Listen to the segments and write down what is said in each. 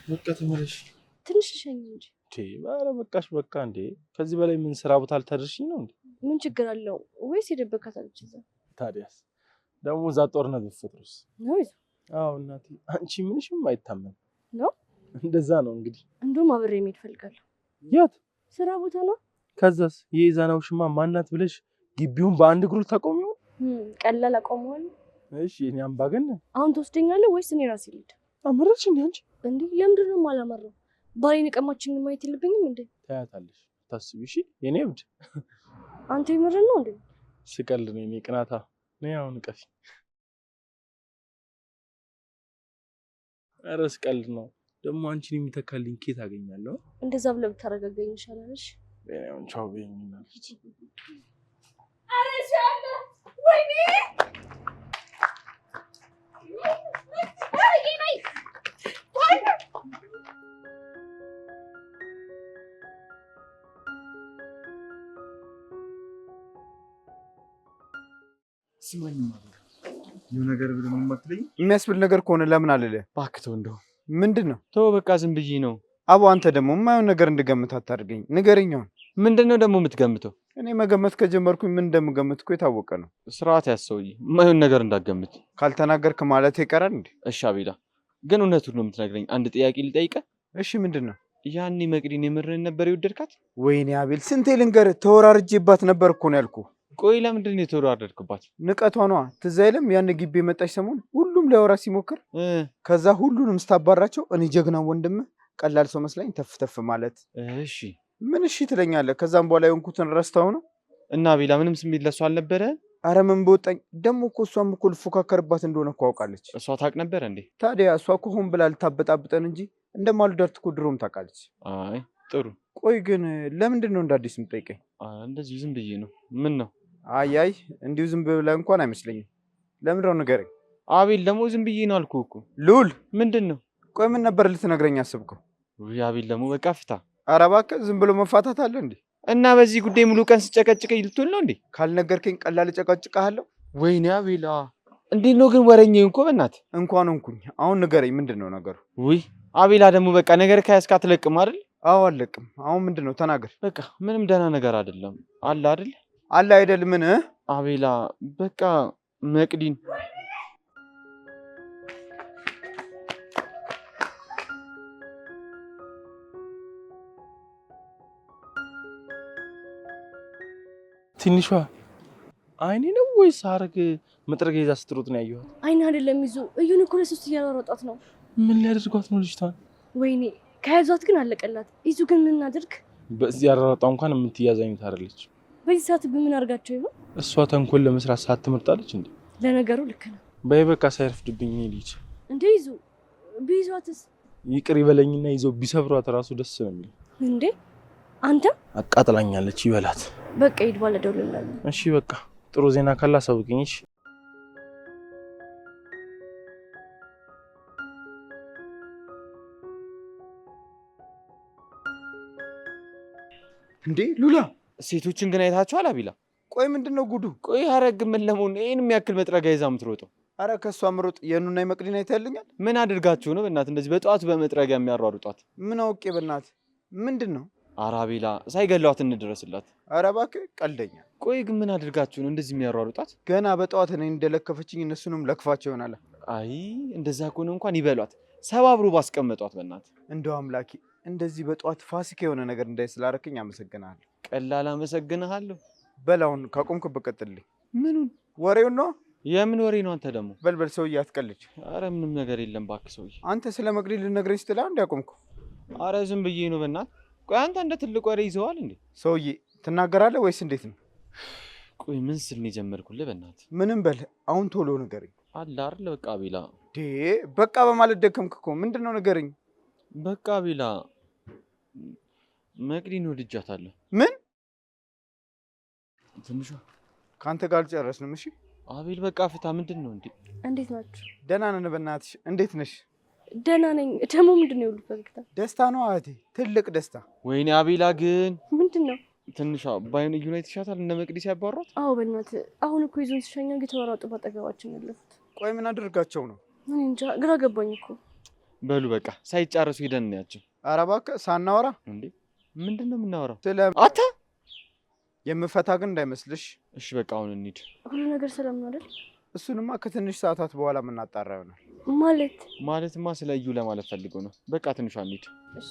በቃ ተመለሽ። ትንሽ ሸኝ እንጂ። ኧረ በቃሽ በቃ እንዴ። ከዚህ በላይ ምን ስራ ቦታ አልተደርሽኝ ነው እንዴ? ምን ችግር አለው? ወይስ የደበካት አለች እዛ? ታዲያስ ደግሞ እዛ ጦርነት ቢፈጥሩስ? ነው ይዞ። አዎ እናቴ፣ አንቺ ምንሽም አይታመን ነው። እንደዛ ነው እንግዲህ። እንደውም አብሬ መሄድ እፈልጋለሁ። የት? ስራ ቦታ ነው። ከዛስ የኢዛናው ሽማ ማናት ብለሽ ግቢውን በአንድ እግሩ ታቆሚው? ቀላል አቆመዋለሁ። እሺ እኔ አምባገነን አሁን ትወስደኛለህ ወይስ እኔ ራሴ ልሂድ? አመረች እንዴ አንቺ? እንዴ ለምንድን ነው የማላመራው? ባሌን የቀማችኝ ማየት የለብኝም እንዴ? ታያታለሽ። ታስቢ። እሺ የኔ እብድ። አንተ የምርን ነው እንዴ? ስቀልድ ነው። እኔ ቅናታ ነው። አሁን ቀፊ። ኧረ ስቀልድ ነው። ደግሞ አንቺን የሚተካልኝ ኬት አገኛለሁ? እንደዛ ብለህ ብታረጋጋኝ ይሻላል። እሺ በእኔው ቻው በእኛለች። አረ ሻለ ወይኔ ስማኝ ማለት ነው ነገር ብለህ ነው የማትለኝ? የሚያስብል ነገር ከሆነ ለምን አልልህ? እባክህ ተው። እንደው ምንድነው? ተው በቃ ዝም ብዬ ነው። አቦ አንተ ደግሞ የማይሆን ነገር እንድገምት አታድርገኝ። ንገረኛው። ምንድነው ደግሞ የምትገምተው? እኔ መገመት ከጀመርኩኝ ምን እንደምገምት እኮ የታወቀ ነው። ስርዓት ያሰውይ የማይሆን ነገር እንዳትገምት። ካልተናገርክ ማለት ይቀራል እንዴ? እሺ አቤላ፣ ግን እውነቱን ነው የምትነግረኝ? አንድ ጥያቄ ልጠይቅህ። እሺ ምንድነው? ያኔ መቅዲን የምርህን ነበር የወደድካት? ወይኔ አቤል፣ ስንቴ ልንገርህ፣ ተወራርጄባት ነበር እኮ ነው ያልኩህ። ቆይ ለምንድን ነው የተወራረድክባት? ንቀቷ ነዋ። ትዝ አይልም? ያን ግቢ የመጣች ሰሞን ሁሉም ሊያወራ ሲሞክር ከዛ ሁሉንም ስታባራቸው እኔ ጀግና ወንድምህ ቀላል ሰው መስላኝ ተፍተፍ ማለት። እሺ ምን እሺ ትለኛለህ? ከዛም በኋላ የሆንኩትን ረስተው ነው። እና አቤላ ምንም ስሜት ለሷ አልነበረ? አረ ምን በወጣኝ። ደግሞ እኮ እሷም እኮ ልፎካከርባት እንደሆነ እኮ አውቃለች። እሷ ታውቅ ነበር እንዴ? ታዲያ እሷ እኮ ሆን ብላ ልታበጣብጠን እንጂ እንደማልዳርት እኮ ድሮም ታውቃለች። አይ ጥሩ። ቆይ ግን ለምንድን ነው እንደ አዲስ የምትጠይቀኝ? እንደዚህ ዝም ብዬ ነው። ምን ነው? አይ እንዲሁ ዝም ብለህ እንኳን አይመስለኝም። ለምንድን ነው ንገረኝ። አቤል ደግሞ ዝም ብዬ ነው አልኩህ እኮ። ልዑል ምንድን ነው? ቆይ ምን ነበር ልትነግረኝ አስብከው? ውይ አቤል ደግሞ በቃ ፍታ። ኧረ እባክህ ዝም ብሎ መፋታት አለ እንዴ? እና በዚህ ጉዳይ ሙሉ ቀን ስጨቀጭቀኝ ልትውል ነው እንዴ? ካልነገርከኝ ቀላል እጨቀጭቅሃለሁ። ወይኔ አቤላ፣ እንዴት ነው ግን ወረኛዬ እኮ በእናትህ። እንኳን ሆንኩኝ። አሁን ንገረኝ፣ ምንድን ነው ነገሩ? ውይ አቤላ ደግሞ በቃ ነገር ከያዝክ አትለቅም አይደል? አዎ አልለቅም። አሁን ምንድን ነው ተናገር። በቃ ምንም ደህና ነገር አይደለም አለ አይደል? አለ አይደል? ምን አቤላ በቃ መቅዲን ትንሿ አይኔ ነው ወይስ ሐረግ መጥረጊያ ይዛ ስትሮጥ ነው ያየኋት? አይን አይደለም ይዞ እዩን እኮ ለሶስት እያሯሯጣት ነው። ምን ሊያደርጓት ነው ልጅቷን? ወይኔ ከያዟት ግን አለቀላት። ይዙ ግን ምን እናድርግ? በዚህ ያራራጣ እንኳን የምትያዝ አይነት አይደለች። በዚህ ሰዓት በምን አድርጋቸው ይሆን? እሷ ተንኮል ለመስራት ሰዓት ትመርጣለች እንዴ? ለነገሩ ልክ ነው። በይ በቃ ሳይረፍድብኝ ልጅ እንዴ ይዙ ቢይዟትስ? ይቅር ይበለኝና ይዘው ቢሰብሯት እራሱ ደስ ነው የሚል። እንዴ አንተ አቃጥላኛለች ይበላት። በቃ ሂድ ባለ ደውልልኝ። እሺ በቃ ጥሩ ዜና ካለ አሳውቅኝ። እሺ እንዴ ሉላ፣ ሴቶችን ግን አይታችኋል አቤላ? ቆይ ምንድነው ጉዱ? ቆይ ሐረግ ምን ለመሆን ይሄን የሚያክል መጥረጊያ ይዛ የምትሮጠው? አረ ከሷ ምሮጥ የኑና የመቅዲና ይታልኛል። ምን አድርጋችሁ ነው በእናትህ እንደዚህ በጠዋት በመጥረጊያ የሚያሯሩጧት? ምን አውቄ በእናትህ። ምንድነው? ኧረ አቤላ ሳይገሏት እንድረስላት። አረ እባክህ ቀልደኛ። ቆይ ግን ምን አድርጋችሁ ነው እንደዚህ የሚያሯሩጧት? ገና በጠዋት እኔ እንደለከፈችኝ እነሱንም ለክፋቸው ይሆናል። አይ እንደዛ ከሆነ እንኳን ይበሏት፣ ሰባብሮ ባስቀመጧት በእናትህ። እንደው አምላኬ እንደዚህ በጠዋት ፋሲካ የሆነ ነገር እንዳይስላረከኝ አመሰግናለሁ። ቀላል አመሰግንሃለሁ። በላውን ካቆምክበት ቀጥልልኝ። ምኑን? ወሬውን ነው። የምን ወሬ ነው አንተ ደግሞ? በልበል ሰውዬ አትቀልጅ። አረ ምንም ነገር የለም እባክህ ሰውዬ። አንተ ስለ መቅዲ ልነግረኝ ስትል አንድ ያቆምኩ። አረ ዝም ብዬ ነው በእናትህ። ቆይ አንተ እንደ ትልቅ ወሬ ይዘዋል እንዴ? ሰውዬ ትናገራለህ ወይስ እንዴት ነው? ቆይ ምን ስል ነው የጀመርኩልህ በእናትህ? ምንም በል አሁን ቶሎ ንገረኝ። አለ አይደል በቃ አቤላ። በቃ በማለት ደከምክ እኮ። ምንድነው ንገረኝ። በቃ አቤላ መቅዲን ወድጃታለሁ። ምን? ትንሿ ካንተ ጋር አልጨረስንም። እሺ አቤል በቃ ፍታ። ምንድን ነው እንዴ? እንዴት ናችሁ? ደህና ነን በእናትሽ። እንዴት ነሽ? ደህና ነኝ። ደግሞ ምንድን ነው የሁሉ ፈገግታ? ደስታ ነው እህቴ፣ ትልቅ ደስታ። ወይኔ አቤላ ግን ምንድን ነው? ትንሿ ባይን ዩናይትድ ሻታል እነ መቅዲ ሲያባሯት። አዎ በእናትህ አሁን እኮ ይዞን ሲሸኛ እየተወራጡ ባጠገባችን ያለፉት። ቆይ ምን አድርጋቸው ነው? ምን እንጃ ግራ ገባኝ እኮ። በሉ በቃ ሳይጫረሱ ሄደን እናያቸው። ኧረ እባክህ ሳናወራ እንዴ ምንድነው የምናወራው? ስለ አታ የምፈታ ግን እንዳይመስልሽ። እሺ በቃ አሁን እንሂድ። ሁሉ ነገር ሰላም ነው አይደል? እሱንማ ከትንሽ ሰዓታት በኋላ የምናጣራ ይሆናል። ማለትማ ስለ እዩ ለማለት ፈልገው ነው። በቃ ትንሿ እንሂድ። እሺ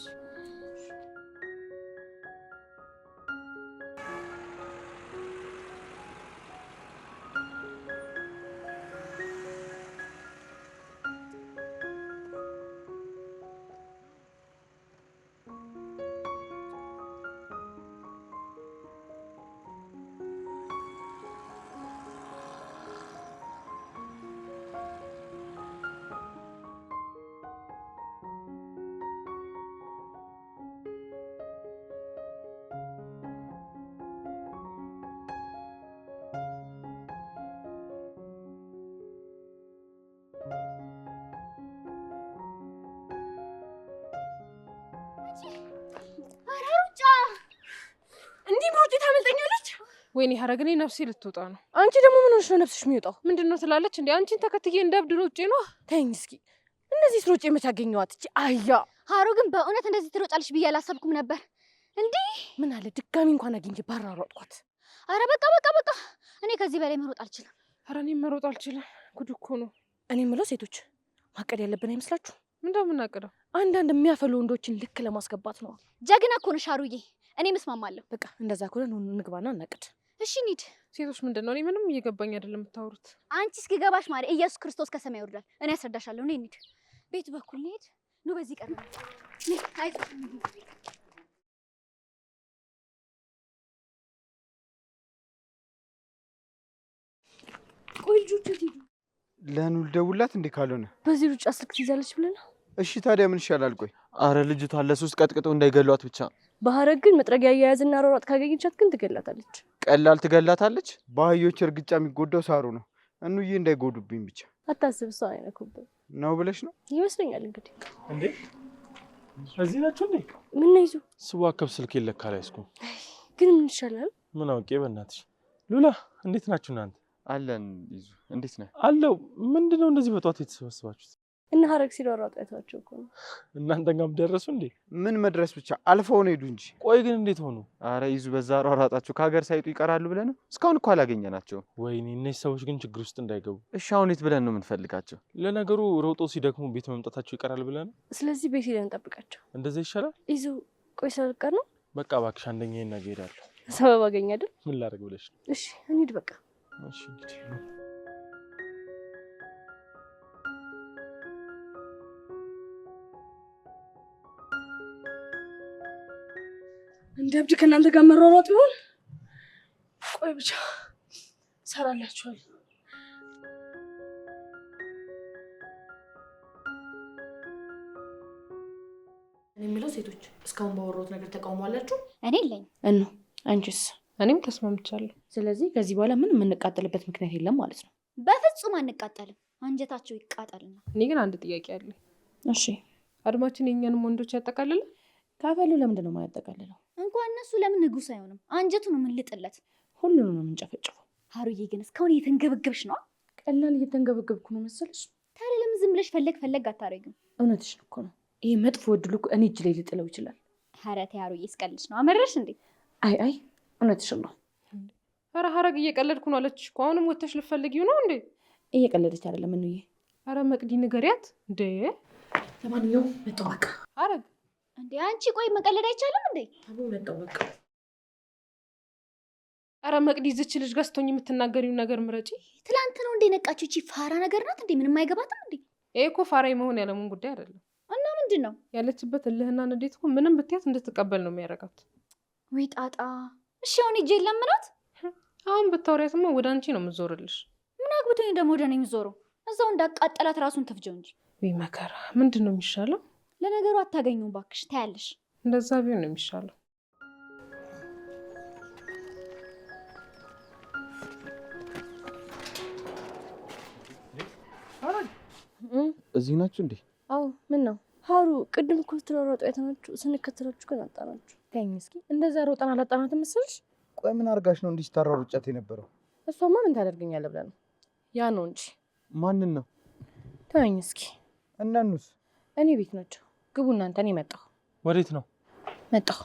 እንዲህ ብሮጥ ታመልጠኛለች። ወይኔ ሀረግኔ ነፍሴ ልትወጣ ነው። አንቺ ደግሞ ምን ሆነሽ ነው ነፍስሽ የሚወጣው? ምንድነው ትላለች እንዴ? አንቺን ተከትዬ እንደብድ ሮጬ ነው። ተይኝ እስኪ። እነዚህ ስሮጬ መች አገኘኋት? እቺ አያ ሀሩ ግን በእውነት እንደዚህ ትሮጫለሽ ብዬ አላሰብኩም ነበር። እንዴ ምን አለ ድጋሚ እንኳን አግኝቼ ባራሯጥኳት። አረ በቃ እኔ ከዚህ በላይ መሮጥ አልችልም። ኧረ እኔም መሮጥ አልችልም። ጉድ እኮ ነው። እኔ የምለው ሴቶች ማቀድ ያለብን አይመስላችሁ? ምንድነው የምናቅደው? አንዳንድ የሚያፈሉ ወንዶችን ልክ ለማስገባት ነው። ጀግና እኮ ነሽ ሀሩዬ። እኔ መስማማለሁ። በቃ እንደዛ ከሆነ እንግባና እናቅድ። እሺ እንሂድ። ሴቶች ምንድነው? እኔ ምንም እየገባኝ አይደለም የምታወሩት። አንቺ እስኪገባሽ ማለት ኢየሱስ ክርስቶስ ከሰማይ ይወርዳል። እኔ ያስረዳሻለሁ። እኔ እንሂድ። ቤቱ በኩል እንሂድ። ኑ በዚህ ቀርብ። ቆይ ልጆቹ የት ሄዱ? ለኑል ደውላት እንዴ? ካልሆነ በዚህ ሩጫ ስልክ ትይዛለች ብለን ነው። እሺ ታዲያ ምን ይሻላል? ቆይ አረ ልጅቷ ለሶስት ቀጥቅጠው እንዳይገሏት ብቻ። በሀረግ ግን መጥረጊያ አያያዝና ሯሯጥ ካገኘቻት ግን ትገላታለች። ቀላል ትገላታለች። በአህዮች እርግጫ የሚጎዳው ሳሩ ነው። እኑዬ እንዳይጎዱብኝ ብቻ አታስብ። እሷ አይነኩብን ነው ብለሽ ነው ይመስለኛል። እንግዲህ እንዴ እዚህ ናችሁ እንዴ? ምን ነው ይዙ ስዋከብ ስልክ ይለካ ላይ እስኩ ግን ምን ይሻላል? ምን አውቄ። በእናትሽ ሉላ እንዴት ናችሁ እናንተ? አለን ይዙ እንዴት ነህ? አለው። ምንድነው እንደዚህ በጧት የተሰበሰባችሁት? እና ሀረግ ሲሯሯጡ አይተዋቸው እኮ ነው። እናንተ ጋርም ደረሱ እንዴ? ምን መድረስ ብቻ አልፈው ነው ሄዱ እንጂ። ቆይ ግን እንዴት ሆኑ? አረ ይዙ በዛ ሯሯጣችሁ ከሀገር ሳይጡ ይቀራሉ ብለን ነው። እስካሁን እኮ አላገኘናቸው። ወይኔ እነዚህ ሰዎች ግን ችግር ውስጥ እንዳይገቡ። እሺ አሁን የት ብለን ነው የምንፈልጋቸው? ለነገሩ ሮጦ ሲደክሙ ቤት መምጣታቸው ይቀራል ብለን ነው። ስለዚህ ቤት ሄደን እንጠብቃቸው። እንደዛ ይሻላል። ይዙ ቆይ ስለቀር ነው። በቃ እባክሽ አንደኛዬን ነገ እሄዳለሁ። ሰበብ አገኘ አይደል? ምን ላደርግ ብለሽ ነው? እሺ እንሂድ በቃ። እሺ እንግዲህ እንደ እብድ ከእናንተ ጋር መሯሯጥ ቢሆን ቆይ ብቻ ሰራላችኋል። እኔ የሚለው ሴቶች እስካሁን ባወራሁት ነገር ተቃውሞ አላችሁ? እኔ የለኝም። እኑ አንቺስ? እኔም ተስማምቻለሁ። ስለዚህ ከዚህ በኋላ ምን የምንቃጠልበት ምክንያት የለም ማለት ነው። በፍጹም አንቃጠልም። አንጀታቸው ይቃጠልና። እኔ ግን አንድ ጥያቄ አለኝ። እሺ አድማችን የኛንም ወንዶች ያጠቃልላል? ካፈሉ ለምንድን ነው የማያጠቃልለው? እንኳን እነሱ ለምን ንጉስ አይሆንም? አንጀቱ ነው የምንልጥለት። ሁሉንም ነው የምንጨፈጭፈው። ሀሩዬ ግን እስካሁን እየተንገበገብሽ ነው። ቀላል እየተንገበገብኩ ነው መሰለሽ? ታዲያ ለምን ዝም ብለሽ ፈለግ አታረጊም? እውነትሽን እኮ ነው። ይሄ መጥፎ እድሉ እኔ እጅ ላይ ሊጥለው ይችላል። ኧረ ተይ ሀሩዬ፣ እስቀልሽ ነው። አመረሽ እንዴ? አይ እውነትሽን ነው። ኧረ ሀረግ እየቀለድኩ ነው አለችሽ እኮ። አሁንም ወተሽ ልፈልጊው ነው እንዴ? እየቀለደች አይደለም እንዬ። ኧረ መቅዲ ንገሪያት እንዴ። ለማንኛውም መጣሁ በቃ። ሀረግ እንዴ አንቺ ቆይ መቀለድ አይቻልም እንዴ? አቦ መጣሁ በቃ። ኧረ መቅዲ ዝች ልጅ ጋር ስትሆኝ የምትናገሪውን ነገር ምረጪ። ትላንት ነው እንዴ ነቃችሁ? እቺ ፋራ ነገር ናት እንዴ? ምንም አይገባትም እንዴ? ይሄ እኮ ፋራይ መሆን ያለምን ጉዳይ አይደለም። እና ምንድን ነው ያለችበት እልህና ንዴት እኮ ምንም ብትያት እንድትቀበል ነው የሚያደርጋት። ወይ ጣጣ። እሺ አሁን ሂጅ ለምናት። አሁን ብታወሪያትማ ወደ አንቺ ነው የምዞርልሽ። ምን አግብቶኝ ደግሞ ወደ እኔ የምዞረው? እዛው እንዳቃጠላት ራሱን ትፍጀው እንጂ። ወይ መከራ። ምንድን ነው የሚሻለው? ለነገሩ አታገኙም ባክሽ፣ ታያለሽ። እንደዛ ቢሆን ነው የሚሻለው። እዚህ ናችሁ እንዴ? አዎ ምን ነው ሀሩ? ቅድም እኮ ስትሯሯጡ አይተናችሁ ስንከተላችሁ ግን አጣናችሁ። ተይኝ እስኪ። እንደዛ ሮጠን አላጣናትም መሰልሽ? ቆይ ምን አርጋሽ ነው እንዲህ ስታሯሩጫት የነበረው? እሷማ ምን ታደርገኛለህ ብለህ ነው። ያ ነው እንጂ። ማንን ነው? ተይኝ እስኪ። እናኑስ? እኔ ቤት ናቸው። ግቡ እናንተ። እኔ መጣሁ። ወዴት ነው? መጣሁ።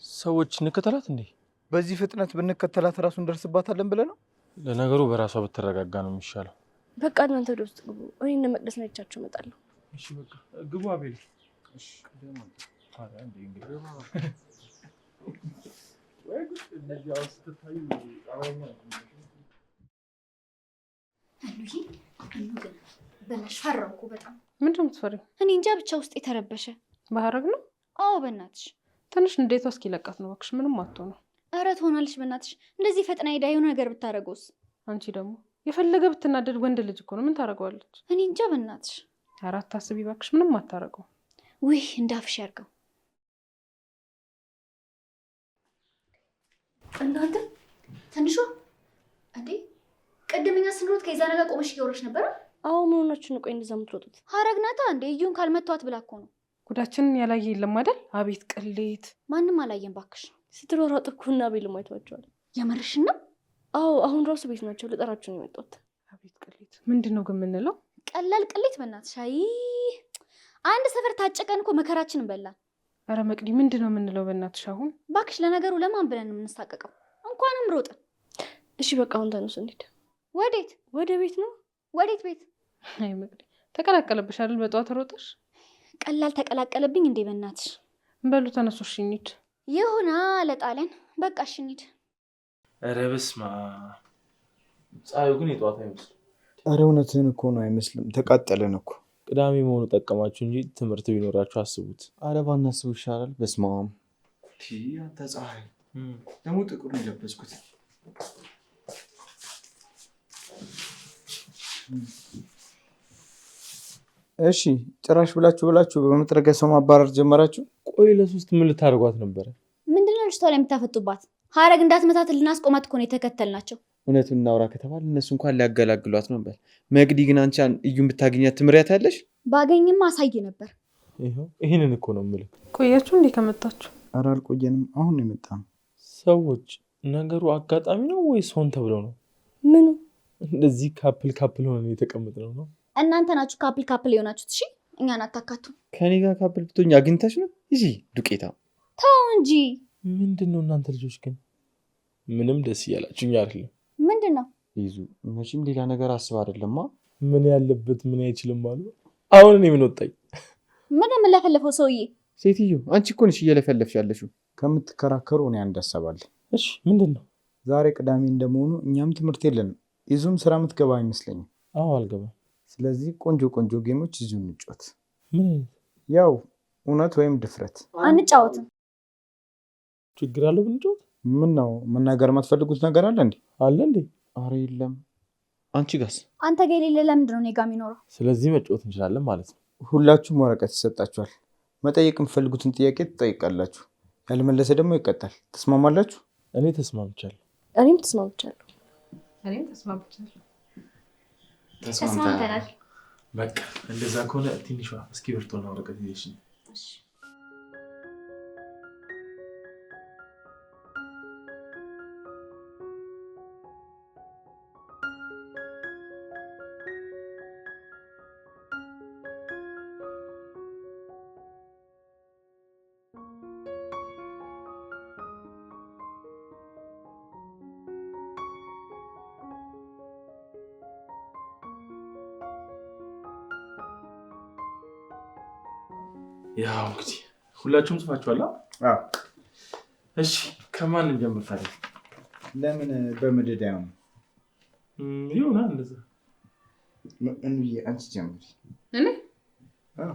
ሰዎች እንከተላት እንዴ? በዚህ ፍጥነት ብንከተላት ራሱ እንደርስባታለን ብለህ ነው? ለነገሩ በራሷ ብትረጋጋ ነው የሚሻለው። በቃ እናንተ ወደ ውስጥ ግቡ። እኔ እነ መቅደስ ነቻቸው እመጣለሁ። እሺ በቃ ግቡ። አቤል እሺ በናትሽ ፈራሁ እኮ በጣም። ምንድን ነው የምትፈሪው? እኔ እንጃ ብቻ ውስጥ የተረበሸ በሀረግ ነው። አዎ በእናትሽ ትንሽ እንዴት እስኪለቃት ነው እባክሽ። ምንም አትሆንም። ኧረ ትሆናለች በእናትሽ። እንደዚህ ፈጥና ሄዳ የሆነ ነገር ብታደርገውስ? አንቺ ደግሞ የፈለገ ብትናደድ ወንድ ልጅ እኮ ነው። ምን ታደርገዋለች? እኔ እንጃ በእናትሽ። ኧረ አታስቢ እባክሽ። ምንም አታደርገው። ውይ እንዳፍሽ ያርገው። እናንተ ትንሿ እንዴ ቅድምኛ ስንሮጥ ከዛ ነገር ቆመሽ እያወራሽ ነበረ? አዎ ምን ሆናችሁ ነው? ቆይ እንደዛ የምትሮጡት? ሀረግ ናታ እንዴ እዩን ካልመቷት ብላ እኮ ነው። ጉዳችንን ያላየ የለም አይደል? አቤት ቅሌት። ማንም አላየን ባክሽ። ስትሯሯጥ እኮ እና ቤልም አይተዋቸዋል። የምርሽን ነው? አዎ አሁን ራሱ ቤት ናቸው። ልጠራችሁ ነው የመጣሁት። አቤት ቅሌት። ምንድን ነው ግን የምንለው? ቀላል ቅሌት በእናትሽ። አይ አንድ ሰፈር ታጨቀን እኮ መከራችንን በላን። ኧረ መቅዲ ምንድን ነው የምንለው? በእናትሽ አሁን ባክሽ። ለነገሩ ለማን ብለን ነው የምንሳቀቀው? እንኳንም ሮጥን። እሺ በቃ አሁን ተነሱ እንሂድ። ወዴት? ወደ ቤት ነው። ወዴት ቤት? አይ መቅዲ ተቀላቀለብሽ አይደል? በጠዋት ሮጠሽ። ቀላል ተቀላቀለብኝ እንዴ በእናትሽ። በሉ ተነሱሽ እንሂድ። ይሁና ለጣለን። በቃ እሺ እንሂድ። ኧረ በስመ አብ። ፀሐዩ ግን የጠዋት አይመስልም። ኧረ እውነትህን እኮ ነው አይመስልም። ተቃጠለን እኮ። ቅዳሜ መሆኑ ጠቀማችሁ እንጂ ትምህርት ቢኖራችሁ አስቡት። ኧረ ባናስቡ ይሻላል። በስመ አብ። አንተ ፀሐይ ደግሞ ጥቁር ነው የለበስኩት። እሺ ጭራሽ ብላችሁ በመጥረጊያ ሰው ማባረር ጀመራችሁ። ቆይ ለሶስት ምን ልታደርጓት ነበረ? ምንድነው ልጅቷ ላይ የምታፈጡባት? ሀረግ እንዳትመታት ልናስቆማት እኮ ነው የተከተልናቸው። እውነቱን እናውራ ከተባለ እነሱ እንኳን ሊያገላግሏት ነበር። መቅዲ ግን አንቺን እዩን ብታገኛት ትምሪያታለሽ? ባገኝማ አሳይ ነበር። ይሄንን እኮ ነው የምልህ። ቆያችሁ እንዴ ከመጣችሁ? ኧረ አልቆየንም። አሁን ነው የመጣነው። ሰዎች ነገሩ አጋጣሚ ነው ወይስ ሆን ተብሎ ነው? ምኑ? እንደዚህ ካፕል ሆነን የተቀመጥነው ነው? እናንተ ናችሁ ካፕል የሆናችሁት። እሺ እኛን አታካቱ። ከኔ ጋር ካፕል ብትሆኝ አግኝተሽ ነው? ይዚ ዱቄታ ተው እንጂ። ምንድን ነው እናንተ ልጆች ግን ምንም ደስ እያላችሁኝ አይደለም። ምንድን ነው? ይዙ መቼም ሌላ ነገር አስብ አይደለማ። ምን ያለበት ምን አይችልም አሉ። አሁን እኔ ምን ወጣኝ? ምን የምለፈለፈው ሰውዬ? ሴትዮ አንቺ እኮ ነሽ እየለፈለፍሽ ያለሽው። ከምትከራከሩ እኔ አንድ ሀሳብ አለኝ። እሺ ምንድን ነው? ዛሬ ቅዳሜ እንደመሆኑ እኛም ትምህርት የለንም። ይዙም ስራ የምትገባ አይመስለኝም። አዎ አልገባም። ስለዚህ ቆንጆ ጌሞች እዚሁ እንጫወት። ምን አይነት? ያው እውነት ወይም ድፍረት። አንጫወትም። ችግር አለው ብንጫወት? ምን ነው መናገር የማትፈልጉት ነገር አለ እንዴ? አለ እንዴ? አረ የለም። አንቺ ጋስ? አንተ ጋር የሌለ ለምንድን ነው እኔ ጋር የሚኖረው? ስለዚህ መጫወት እንችላለን ማለት ነው። ሁላችሁም ወረቀት ይሰጣችኋል። መጠየቅ የምትፈልጉትን ጥያቄ ትጠይቃላችሁ። ያልመለሰ ደግሞ ይቀጣል። ተስማማላችሁ? እኔ ተስማምቻለሁ። እኔም ተስማምቻለሁ። እኔም ተስማምቻለሁ። ተስማምተናል። በቃ እንደዛ ከሆነ ትንሿ እስክሪብቶና ወረቀት ይዘሽ ያው እንግዲህ ሁላችሁም ጽፋችኋል? አዎ። እሺ ከማን እንጀምር ታዲያ? ለምን በመደዳ ነው? ይሁና እንደዛ። እንዬ አንቺ ጀምሪ። እኔ? አዎ።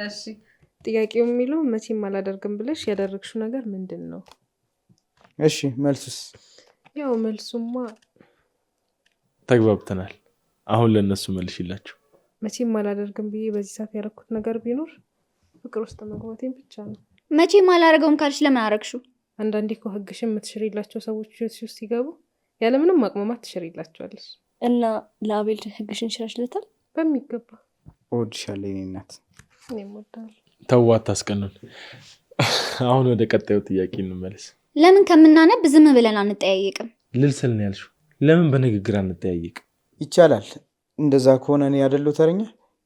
እሺ ጥያቄው የሚለው መቼም አላደርግም ብለሽ ያደረግሽው ነገር ምንድን ነው? እሺ መልሱስ? ያው መልሱማ ተግባብተናል። አሁን ለነሱ መልሽላችሁ። መቼም አላደርግም ብዬ በዚህ ሰዓት ያደረኩት ነገር ቢኖር ፍቅር ውስጥ መግባቴን ብቻ ነው። መቼም አላደርገውም ካልሽ ለምን አደረግሽው? አንዳንዴ እኮ ህግሽን የምትሽሪላቸው ሰዎች ህይወትሽ ውስጥ ሲገቡ ያለምንም ማቅማማት ትሽሪላቸዋለሽ። እና ለአቤል ህግሽን ሽረሽለታል? በሚገባ። እወድሻለሁ የኔ እናት። እኔም እወዳለሁ። ተው አታስቀኑን። አሁን ወደ ቀጣዩ ጥያቄ እንመለስ። ለምን ከምናነብ ዝም ብለን አንጠያየቅም? ልልስል ነው ያልሽው። ለምን በንግግር አንጠያየቅም? ይቻላል። እንደዛ ከሆነ እኔ አይደለሁ ተረኛ፣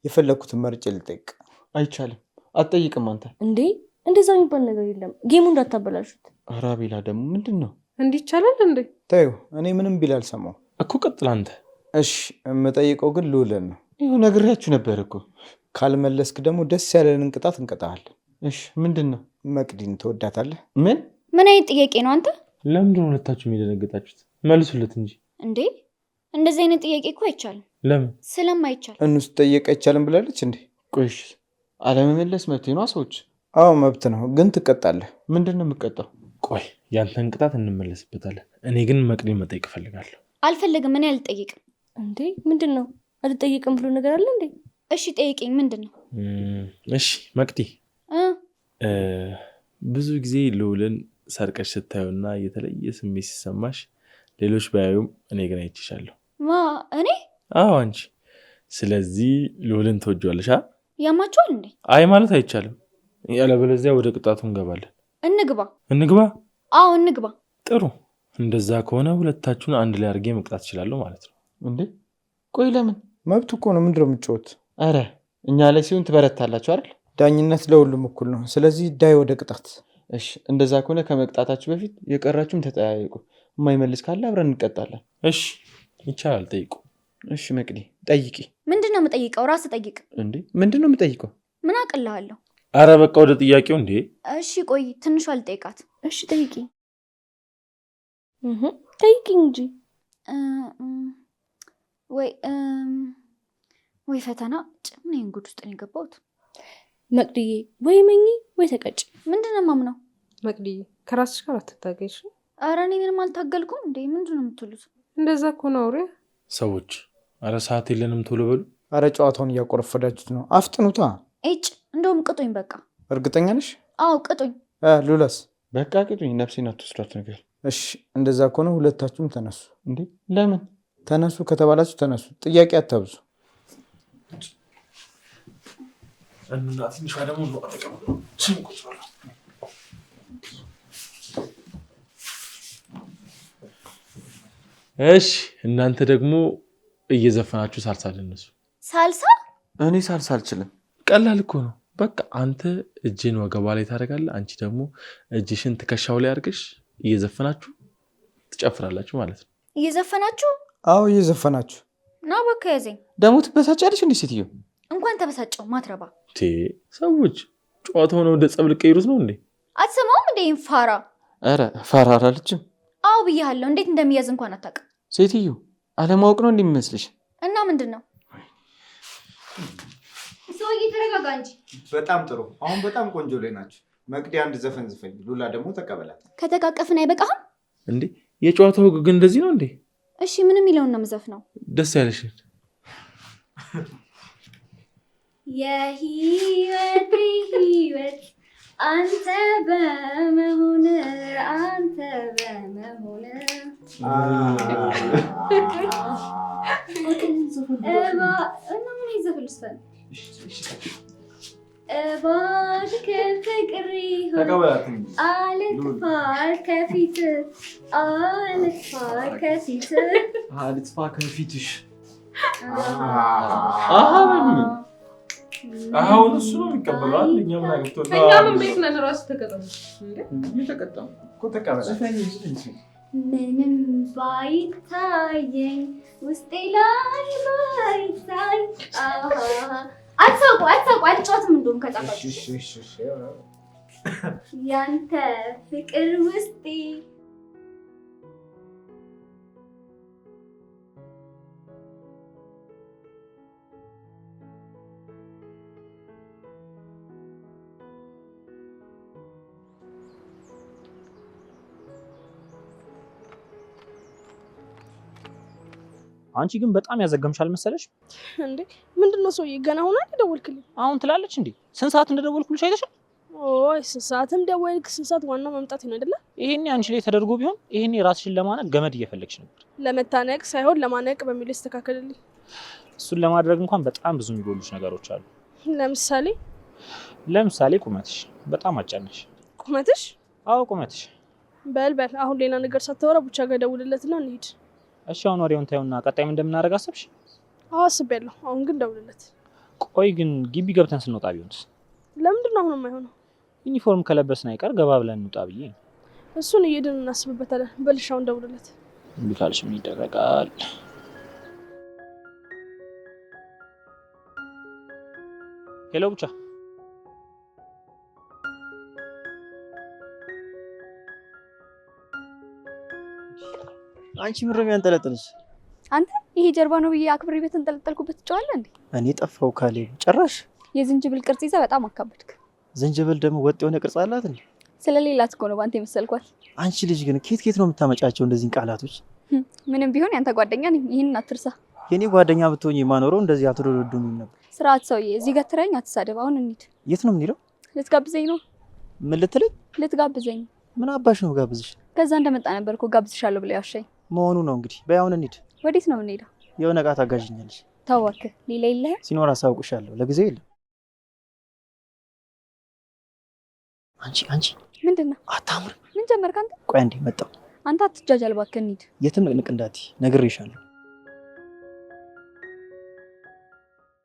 የፈለኩትን መርጬ ልጠይቅ። አይቻልም። አትጠይቅም አንተ። እንዴ እንደዛ የሚባል ነገር የለም። ጌሙ እንዳታበላሹት። ኧረ አቤላ ደግሞ ምንድን ነው? እንዲህ ይቻላል እንዴ? ተይው፣ እኔ ምንም ቢል አልሰማው እኮ ቀጥል አንተ። እሺ የምጠይቀው ግን ልውለን ነው። ይኸው ነግሬያችሁ ነበር እኮ። ካልመለስክ ደግሞ ደስ ያለንን ቅጣት እንቀጣለን። እሺ ምንድን ነው? መቅዲን ትወዳታለህ? ምን አይነት ጥያቄ ነው አንተ? ለምንድን ነው ሁለታችሁም የደነገጣችሁት? መልሱለት እንጂ። እንዴ እንደዚህ አይነት ጥያቄ እኮ አይቻልም። ለምን? ስለማይቻል። እኑስ ጠየቅ አይቻልም ብላለች እንዴ? ቆይሽ አለመመለስ መብት ነው ሰዎች? አዎ መብት ነው፣ ግን ትቀጣለህ። ምንድን ነው የምቀጣው? ቆይ ያንተን ቅጣት እንመለስበታለን። እኔ ግን መቅዲን መጠየቅ እፈልጋለሁ። አልፈልግም። እኔ አልጠይቅም። እንዴ ምንድን ነው? አልጠይቅም ብሎ ነገር አለ እንዴ? እሺ ጠይቅኝ። ምንድን ነው? እሺ መቅዲ፣ ብዙ ጊዜ ልውልን ሰርቀሽ ስታዩና የተለየ ስሜት ሲሰማሽ ሌሎች ባያዩም እኔ ግን አይችሻለሁ። እኔ? አዎ አንቺ። ስለዚህ ልውልን ትወጂዋለሽ? ያማችኋል እንዴ? አይ ማለት አይቻልም። ያለበለዚያ ወደ ቅጣቱ እንገባለን። እንግባ። አዎ እንግባ። ጥሩ። እንደዛ ከሆነ ሁለታችሁን አንድ ላይ አድርጌ መቅጣት እችላለሁ ማለት ነው። እንዴ ቆይ ለምን? መብቱ እኮ ነው። ምንድን ነው የምትጮት? አረ እኛ ላይ ሲሆን ትበረታላችሁ አይደል? ዳኝነት ለሁሉም እኩል ነው። ስለዚህ ዳይ ወደ ቅጣት። እሺ እንደዛ ከሆነ ከመቅጣታችሁ በፊት የቀራችሁም ተጠያየቁ። የማይመልስ ካለ አብረን እንቀጣለን። እሺ ይቻላል። ጠይቁ። እሺ መቅዲ ጠይቂ። ምንድን ነው የምጠይቀው? ራስህ ጠይቅ። እንዴ ምንድን ነው የምጠይቀው? ምን አቅልሃለሁ? አረ በቃ ወደ ጥያቄው እንዴ። እሺ ቆይ ትንሿ ልጠይቃት። እሺ ጠይቂ። ጠይቂ እንጂ። ወይ ፈተና ጭምን ጉድ ውስጥ ነው የገባሁት። መቅድዬ ወይ መኝ ወይ ተቀጭ። ምንድን ነው የማምነው? መቅድዬ ከራስሽ ጋር አትታገሽ። አረ እኔ ምንም አልታገልኩም እንዴ። ምንድን ነው የምትሉት? እንደዛ እኮ ነው አውሬ ሰዎች። አረ ሰዓት የለንም፣ ቶሎ በሉ። አረ ጨዋታውን እያቆረፈዳችሁት ነው። አፍጥኑታ። እንደውም ቅጡኝ በቃ። እርግጠኛ ነሽ? አዎ ቅጡኝ። ሉላስ? በቃ ቅጡኝ። ነፍሴን አትወስዷት ነገር። እሺ እንደዛ ከሆነ ሁለታችሁም ተነሱ። እንዴ ለምን? ተነሱ ከተባላችሁ ተነሱ። ጥያቄ አታብዙ። እና ትንሿ ደግሞ እሺ እናንተ ደግሞ እየዘፈናችሁ ሳልሳ ደንሱ። ሳልሳ? እኔ ሳልሳ አልችልም። ቀላል እኮ ነው። በቃ አንተ እጅን ወገባ ላይ ታደርጋለህ፣ አንቺ ደግሞ እጅሽን ትከሻው ላይ አድርገሽ እየዘፈናችሁ ትጨፍራላችሁ ማለት ነው። እየዘፈናችሁ? አዎ እየዘፈናችሁ። ና በቃ ያዘኝ። ደግሞ ትበሳጫለሽ እንዴ ሴትዮ? እንኳን ተበሳጨው ማትረባ። ሰዎች ጨዋታውን ወደ ጸብ ልቀይሩት ነው እንዴ? አትሰማውም እንዴ ፋራ? አረ ፋራ አላለችም። አዎ ብያለሁ። እንዴት እንደሚያዝ እንኳን አታውቅም። ሴትዮ አለማወቅ ነው እንደሚመስልሽ? እና ምንድን ነው? ሰውዬ ተረጋጋ እንጂ። በጣም ጥሩ። አሁን በጣም ቆንጆ ላይ ናቸው። መቅዲ አንድ ዘፈን ዝፈኝ፣ ሉላ ደግሞ ተቀበላት። ከተቃቀፍን አይበቃህም እንዴ? የጨዋታው ህግ ግን እንደዚህ ነው እንዴ? እሺ ምን የሚለውን ነው የምዘፍነው? ደስ ያለሽን። የህይወት አንተ በመሆን አንተ በመሆን ምን ይዘፍልስፈን እባክህ ፍቅር ይሁን አልጥፋ ከፊት አልጥፋ ከፊትሽ። አሁን እሱ ነው የሚቀበለው። እኛ ምን አግብቶና እኛ ምን ቤት ነን? ራሱ ተቀጠሙ ተቀጣም እኮ ተቀበላት። ምንም ባይታየኝ ውስጤ ላይ ባይታይ አትሳቁ አልጫወትም። እንደውም ከጻፋችሁ ያንተ ፍቅር ውስጤ አንቺ ግን በጣም ያዘገምሻል መሰለሽ። እንዴ ምንድነው ሰውዬ? ገና ሆነ ደወልክልኝ? አሁን ትላለች እንዴ? ስንት ሰዓት እንደደወልኩልሽ አይተሻል? ኦይ ስንት ሰዓትም ደወልክ? ስንት ሰዓት? ዋናው መምጣት ነው አይደለ? ይሄኔ አንቺ ላይ ተደርጎ ቢሆን ይሄኔ ራስሽን ለማነቅ ገመድ እየፈለግሽ ነበር። ለመታነቅ ሳይሆን ለማነቅ በሚል ይስተካከልልኝ። እሱን ለማድረግ እንኳን በጣም ብዙ የሚጎሉሽ ነገሮች አሉ። ለምሳሌ ለምሳሌ ቁመትሽ በጣም አጫነሽ። ቁመትሽ? አዎ ቁመትሽ። በል አሁን ሌላ ነገር ሳታወራ ብቻ ጋር ደውልለትና እንሂድ። እሺ አሁን ወሬውን ታዩና ቀጣይ ምን እንደምናደርግ አሰብሽ? አዎ አስቤያለሁ። አሁን ግን ደውልለት። ቆይ ግን ግቢ ገብተን ስንወጣ ቢሆንስ? ለምንድን ነው አሁን የማይሆነው? ዩኒፎርም ከለበስን አይቀር ገባ ብለን እንውጣ ብዬ ነው። እሱን እየሄድን እናስብበታለን። በልሽ አሁን ደውልለት። እምቢ ካልሽ ምን ይደረጋል? ሄሎ ብቻ አንቺ ምንም ያንጠለጥልሽ አንተ ይሄ ጀርባ ነው ብዬ አክብሬ ቤት እንጠለጠልኩበት ትጫዋለህ እንዴ? እኔ ጠፋው ካሌ ጭራሽ የዝንጅብል ቅርጽ ይዘህ በጣም አካበድክ። ዝንጅብል ደግሞ ወጥ የሆነ ቅርጽ አላት እንዴ? ስለሌላት እኮ ነው ባንተ የመሰልኳት። አንቺ ልጅ ግን ኬት ነው የምታመጫቸው እንደዚህ ቃላቶች? ምንም ቢሆን ያንተ ጓደኛ ነኝ፣ ይሄንን አትርሳ። የኔ ጓደኛ ብትሆኚ የማኖረው እንደዚህ አትዶዶዱኝ ነበር። ስርዓት ሰውዬ፣ እዚህ ጋር ትረኝ አትሳደብ። አሁን እንሂድ። የት ነው የምንሄደው? ልትጋብዘኝ ነው? ምን ልትለኝ? ልትጋብዘኝ። ምን አባሽ ነው ጋብዝሽ? ከዛ እንደመጣ ነበር እኮ ጋብዝሻለሁ ብለ ያሻኝ መሆኑ ነው እንግዲህ። በይ አሁን እንሂድ። ወዴት ነው የምንሄደው? የሆነ ዕቃ ታጋዥኛለሽ። ታዋክ ሌላ የለህም? ሲኖር አሳውቅሻለሁ። ለጊዜው የለም። አንቺ ምንድነው? አታምር። ምን ጀመርክ አንተ? ቆይ አንዴ መጣሁ። አንተ አትጃጃል እባክህ፣ እንሂድ። የትም ንቅንቅ እንዳትዪ ነግሬሻለሁ።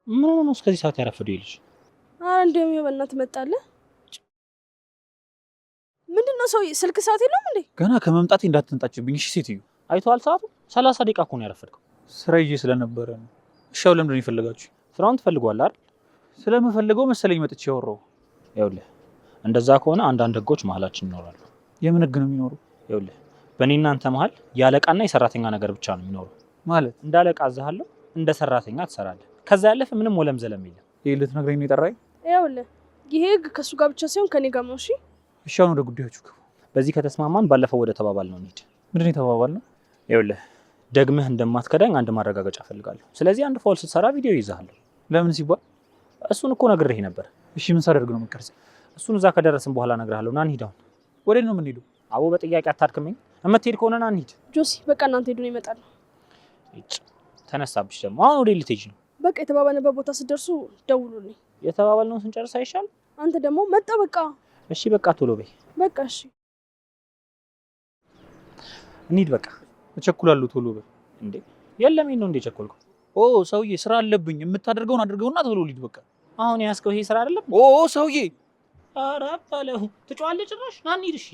ምን ሆኖ ነው እስከዚህ ሰዓት ያረፈደው ልጅ? አረ እንደውም በእናትህ መጣለህ። ምንድነው ሰውዬ? ስልክ ሰዓት የለውም እንዴ? ገና ከመምጣቴ እንዳትንጣጭብኝ እሺ። ሴትዮ አይተዋል ሰዓቱ? 30 ደቂቃ እኮ ነው ያረፈድከው። ስራ ይዤ ስለነበረ ነው። እሺ አሁን ለምንድን ነው የፈለጋችሁ? ስራውን ትፈልገዋለህ አይደል? ስለምፈልገው መሰለኝ መጥቼ ያወራው። ይኸውልህ እንደዛ ከሆነ አንዳንድ ህጎች መሀላችን ይኖራሉ። የምን ህግ ነው የሚኖሩ? ይኸውልህ በእኔና አንተ መሀል የአለቃና የሰራተኛ ነገር ብቻ ነው የሚኖሩ። ማለት እንደ አለቃ አዝሃለሁ፣ እንደ ሰራተኛ ትሰራለህ። ከዛ ያለፈ ምንም ወለም ዘለም የለም። ይሄ ልትነግረኝ ነው የጠራኸኝ? ይኸውልህ ይሄ ህግ ከሱ ጋር ብቻ ሳይሆን ከኔ ጋር ነው። እሺ እሺ አሁን ወደ ጉዳዮቹ ግቡ። በዚህ ከተስማማን ባለፈው ወደ ተባባል ነው እንሂድ። ምንድን ነው የተባባልነው? ይኸውልህ ደግመህ እንደማትከዳኝ አንድ ማረጋገጫ ፈልጋለሁ። ስለዚህ አንድ ፋውል ስትሰራ ቪዲዮ ይዛለሁ። ለምን ሲባል? እሱን እኮ ነግሬህ ነበር። እሺ ምን ሳደርግ ነው የምትቀርጸው? እሱን እዛ ከደረስን በኋላ እነግርሃለሁ። ና እንሂድ። አሁን ወዴት ነው የምንሄደው? አቦ በጥያቄ አታድክመኝ። እምትሄድ ከሆነ ና እንሂድ። ጆሲ በቃ እናንተ ሄዱ ነው ይመጣል። ተነሳብሽ ደግሞ። አሁን ወዴት ልትሄጂ ነው? በቃ የተባባልንበት ቦታ ስትደርሱ ደውሉልኝ። የተባባልነውን ስንጨርስ አይሻል? አንተ ደግሞ መጣ። በቃ እሺ በቃ ቶሎ በይ። በቃ እሺ እንሂድ። በቃ እቸኩላለሁ። ቶሎ በይ። እንዴ የለም ነው እንዴ ቸኮልኩ? ኦ ሰውዬ ስራ አለብኝ። የምታደርገውን አድርገውና ቶሎ ልሂድ። በቃ አሁን ያስከው ይሄ ስራ አይደለም። ኦ ሰውዬ ኧረ ባለው ትጫዋለህ ጭራሽ። ና እንሂድ። እሺ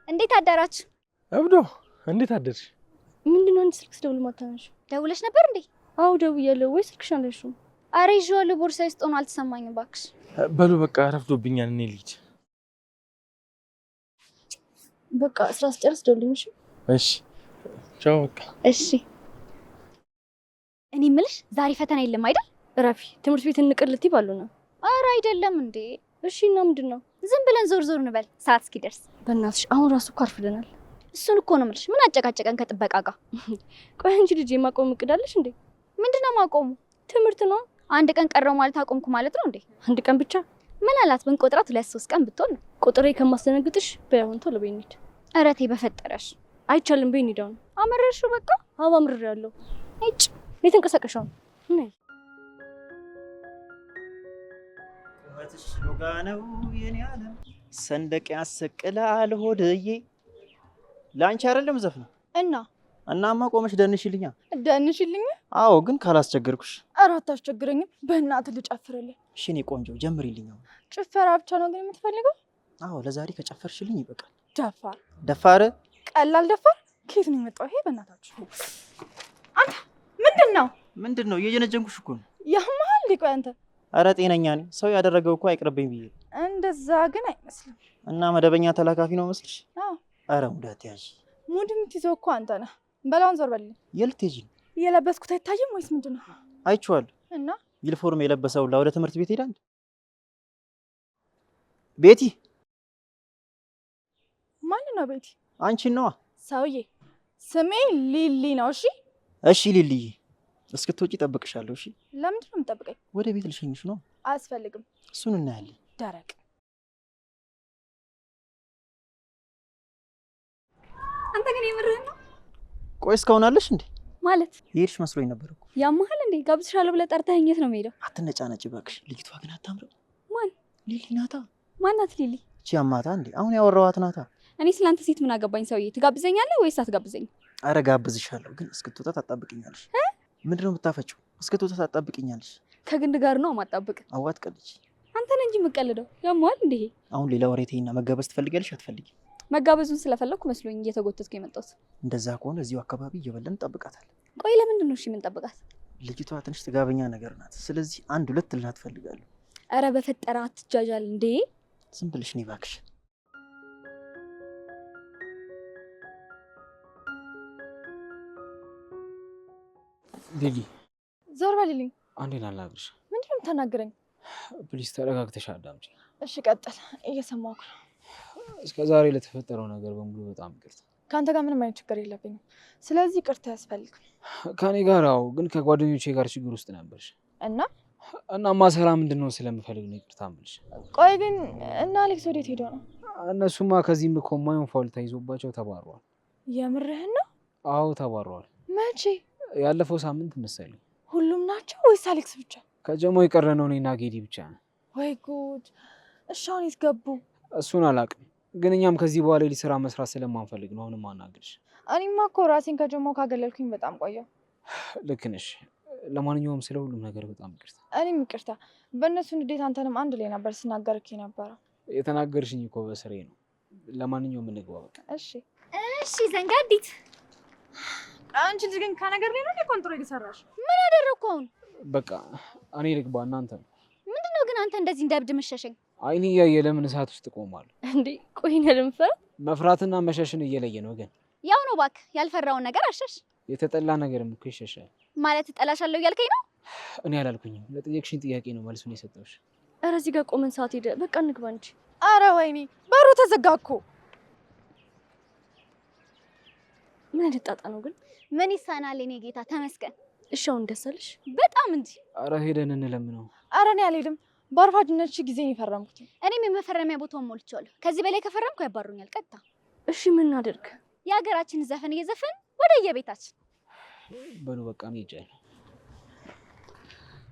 እንዴት አደራችሁ? እብዶ እንዴት አደርሽ? ምንድነው አንቺ ስልክ ስደውል ማታነሺው? ደውለሽ ነበር እንዴ? አዎ ደውያለሁ። ወይ ስልክሽ አለሽው? አረ ይዤዋለሁ ቦርሳዬ ውስጥ ሆኖ አልተሰማኝም። እባክሽ በሉ በቃ ረፍዶብኛል። እኔ ልሂድ። በቃ ስራ ስጨርስ ደውልኝ። እሺ እሺ ቻው። በቃ እሺ። እኔ የምልሽ ዛሬ ፈተና የለም አይደል? እረፊ። ትምህርት ቤት እንቅልት ይባሉ ነው። አረ አይደለም እንዴ። እሺ እና ምንድነው? ዝም ብለን ዞር ዞር እንበል ሰዓት እስኪደርስ። በእናትሽ አሁን ራሱ እኮ አርፍደናል። እሱን እኮ ነው የምልሽ። ምን አጨቃጨቀን ከጥበቃ ጋር? ቆይ አንቺ ልጅ የማቆም እቅዳለሽ እንዴ? ምንድነው ማቆሙ? ትምህርት ነው። አንድ ቀን ቀረው ማለት አቆምኩ ማለት ነው እንዴ? አንድ ቀን ብቻ ምን አላት ብንቆጥራት 2-3 ቀን ብትሆን ነው። ቁጥሬ ከማስደነግጥሽ በይ አሁን ቶሎ በይ እንሂድ። ኧረ ተይ በፈጠረሽ። አይቻልም። በይ እንሂድ አሁን። አመረርሽው በቃ። አዎ አምርሬያለሁ። እጭ ነይ ተንቀሳቀሽ አሁን። ነይ ቁመትሽ ሎጋ ነው የኔ ዓለም ሰንደቅ ያሰቅላል ሆድዬ። ለአንቺ አይደለም ዘፍነው እና እናማ ቆመሽ ደንሽልኛ። ደንሽልኝ? አዎ ግን ካላስቸገርኩሽ። ኧረ አታስቸግረኝም። በእናትህ ልጨፍርልህ። እሺ እኔ ቆንጆ ጀምሪልኝ። ጭፈራ ብቻ ነው ግን የምትፈልገው? አዎ ለዛሬ ከጨፈርሽልኝ ይበቃል። ደፋር ደፋር ቀላል ደፋር። ከየት ነው የመጣው ይሄ? በእናታችሁ አንተ ምንድን ነው? እየጀነጀንኩሽ እኮ ነው። ያማል ሊቆይ አንተ። አረ ጤነኛ ነኝ። ሰው ያደረገው እኮ አይቅርብኝ ብዬ። እንደዛ ግን አይመስልም። እና መደበኛ ተላካፊ ነው መስልሽ? አዎ። አረ ሙዳት ያዥ። ሙድ የምትይዘው እኮ አንተ ነህ። በላውን ዞር በልልኝ። የት ልትሄጂ ነው? የለበስኩት አይታይም ወይስ ምንድን ነው? አይቼዋለሁ። እና ዩኒፎርም የለበሰው ወደ ትምህርት ቤት ሄዳል። ቤቲ። ማን ነው ቤቲ? አንቺን ነዋ። ሰውዬ ስሜ ሊሊ ነው። እሺ እሺ ሊልዬ፣ እስክትወጪ እጠብቅሻለሁ። እሺ። ለምንድን ነው የምጠብቀኝ? ወደ ቤት ልሸኝሽ ነው። አያስፈልግም። እሱን እናያለን። ደረቅ አንተ ግን የምርህን ነው? ቆይ እስካሁን አለሽ እንዴ? ማለት ይሄድሽ መስሎኝ ነበር እኮ። ያመሃል እንዴ? ጋብዝሻለሁ ብለህ ጠርተኸኝ የት ነው የምሄደው? አትነጫነጭ እባክሽ። ልጅቷ ግን አታምርም። ማን? ሊሊ ናታ። ማናት ሊሊ? እቺ አማታ እንዴ? አሁን ያወራኋት ናታ። እኔ ስለአንተ ሴት ምን አገባኝ? ሰውዬ ትጋብዘኛለህ ወይስ አትጋብዘኝ? አረ ጋብዝሻለሁ፣ ግን እስክትወጣ ታጣብቅኛለሽ። ምንድነው የምታፈጪው? እስክትወጣ ታጣብቅኛለሽ። ከግንድ ጋር ነው ማጣብቅ። አዋት ቀልጂ። አንተ ነህ እንጂ የምትቀልደው። ያመሃል እንዴ? አሁን ሌላ ወሬ ተይና መጋበዝ ትፈልጊያለሽ አትፈልጊ? መጋበዙን ስለፈለኩ መስሎኝ እየተጎተትኩ የመጣሁት። እንደዛ ከሆነ እዚሁ አካባቢ እየበለን እንጠብቃታለን። ቆይ ለምንድን ነው እሺ የምንጠብቃት? ልጅቷ ትንሽ ጥጋበኛ ነገር ናት። ስለዚህ አንድ ሁለት ልላት እፈልጋለሁ። አረ በፈጠረ አትጃጃል እንዴ! ዝም ብለሽ ነይ እባክሽ። ሊሊ ዞር በልልኝ። አንዴ ላናግርሽ። ምንድን ነው የምታናግረኝ? ፕሊዝ ተረጋግተሽ አዳምጪ። እሺ ቀጥል፣ እየሰማሁህ ነው። እስከ ዛሬ ለተፈጠረው ነገር በሙሉ በጣም ይቅርታ። ከአንተ ጋር ምንም አይነት ችግር የለብኝም። ስለዚህ ይቅርታ አያስፈልግም። ከኔ ጋር አዎ፣ ግን ከጓደኞቼ ጋር ችግር ውስጥ ነበርሽ እና ሰላም ምንድን ነው ስለምፈልግ ነው ይቅርታ የምልሽ። ቆይ ግን እና አሌክስ ወዴት ሄዶ ነው? እነሱማ ከዚህም እኮ የማይሆን ፋውል ተይዞባቸው ተባረዋል። የምርህን ነው? አዎ ተባረዋል። መቼ? ያለፈው ሳምንት መሰለኝ። ሁሉም ናቸው ወይስ አሌክስ ብቻ? ከጀሞ የቀረ ነው እኔና ጌዲ ብቻ ነው። ወይ ጉድ! እሺ አሁን የት ገቡ? እሱን አላውቅም፣ ግን እኛም ከዚህ በኋላ የሊግ ስራ መስራት ስለማንፈልግ ነው አሁንም አናግርሽ። እኔማ እኮ ራሴን ከጀሞ ካገለልኩኝ በጣም ቆየሁ። ልክ ነሽ። ለማንኛውም ስለ ሁሉም ነገር በጣም ይቅርታ። እኔም ይቅርታ። በእነሱ እንዴት አንተንም አንድ ላይ ነበር ስናገርክ የነበረው። የተናገርሽኝ እኮ በስሬ ነው። ለማንኛውም እንግባ በቃ። እሺ እሺ ዘንጋዲት፣ አንቺ ልጅ ግን ከነገር ላይ ነው ኮንትሮ እየሰራሽ። ምን አደረኩ አሁን? በቃ እኔ ልግባ፣ እናንተ ነው። ምንድነው ግን አንተ እንደዚህ እንደብድ መሸሸኝ? አይኔ እያየ ለምን እሳት ውስጥ እቆማለሁ እንዴ? ቆይ ነው ለምፈራ? መፍራትና መሸሽን እየለየ ነው። ግን ያው ነው እባክህ፣ ያልፈራውን ነገር አሸሽ። የተጠላ ነገርም እኮ ይሸሻል። ማለት እጠላሻለሁ እያልከኝ ነው? እኔ አላልኩኝም። ለጠየቅሽኝ ጥያቄ ነው መልሱን የሰጠሁሽ። ኧረ እዚህ ጋር ቆመን ሰዓት ሄደ። በቃ እንግባ እንጂ። ኧረ ወይኔ በሩ ተዘጋ እኮ። ምን አይነት ጣጣ ነው ግን? ምን ይሳናል የኔ ጌታ ተመስገን። እሺ አሁን ደስ አለሽ? በጣም እንጂ። ኧረ ሄደን እንለምነው። ኧረ እኔ አልሄድም። በአርፋጅነት ጊዜን የፈረምኩት። እኔም የመፈረሚያ ቦታውን ሞልቼዋለሁ። ከዚህ በላይ ከፈረምኩ ያባሩኛል ቀጥታ። እሺ ምን እናድርግ? የሀገራችን ዘፈን እየዘፈን ወደ የቤታችን በሉ በቃ እኔ ሄጃለሁ።